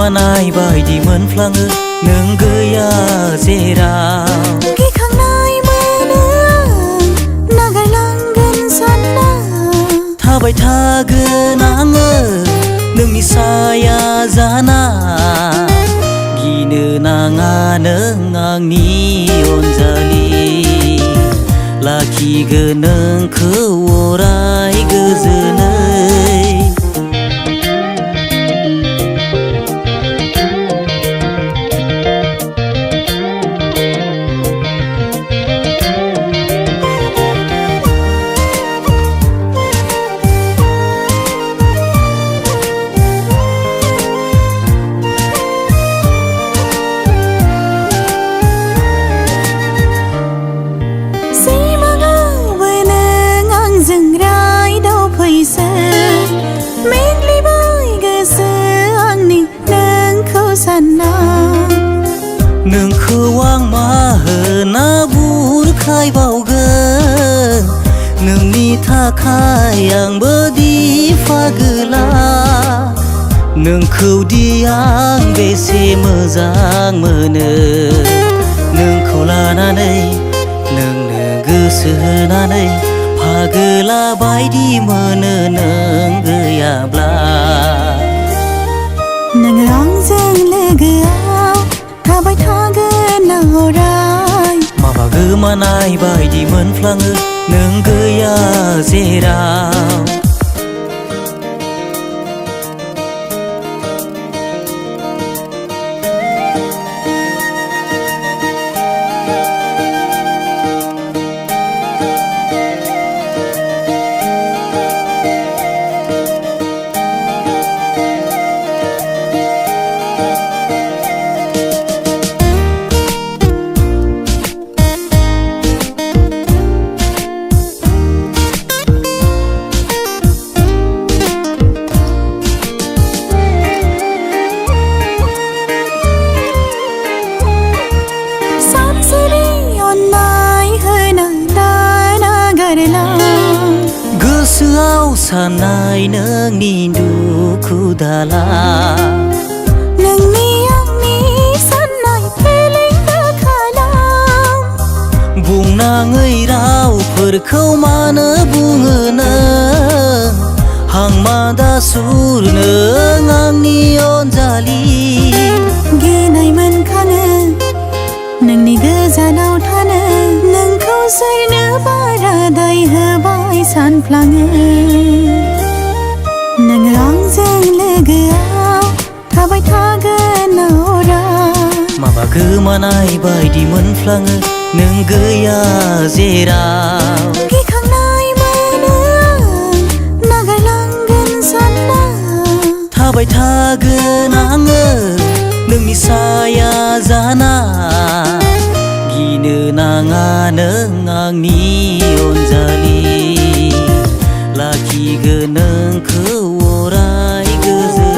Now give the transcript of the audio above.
गोमानाय बायदि मोनफ्लाङो नों गैया जेराव गिखांनाय मोनो नागारलांगोन सानना थाबाय थागोन आङो नोंनि साया जाना गिनो नाङा नों आंनि अनजालि लाखिगोन नोंखौ अराय गोजोनै नोंखौ आं मा होना बुरखाय बावगोन नोंनि थाखाय आंबो दिफागोला नोंखौ दि आं बेसे मोजां मोनो नोंखौ लानानै नोंनो गोसो होनानै फागोला बायदि मोनो नों गैयाब्ला नोङो आंजों लोगोआव थाबाय थागोन अराय माबा गोमानाय बायदि मोनफ्लाङो नों गैया जेराव गोसोआव साननाय नोंनि दुखु दाला नोंनि आंनि साननाय फेलें खालाम बुंनाङै रावफोरखौ मानो बुङो नों हांमादा सुर नों आंनि अनजालि गिनाय मोनखाङो नोंनि गोजानाव थानो नोंखौ सोरनो बारादाय होबाय सानफ्लाङो नोङो आंजों लोगोआव थाबाय थागोन अराय माबा गोमानाय बायदि मोनफ्लाङो नों गैया जेराव गिखांनाय मोनो नागारलांगोन सानना थाबाय थागोन आङो नोंनि साया जाना गिनो नाङा नों आंनि अनजालि लाखिगोन नोंखौ अराय गोजोन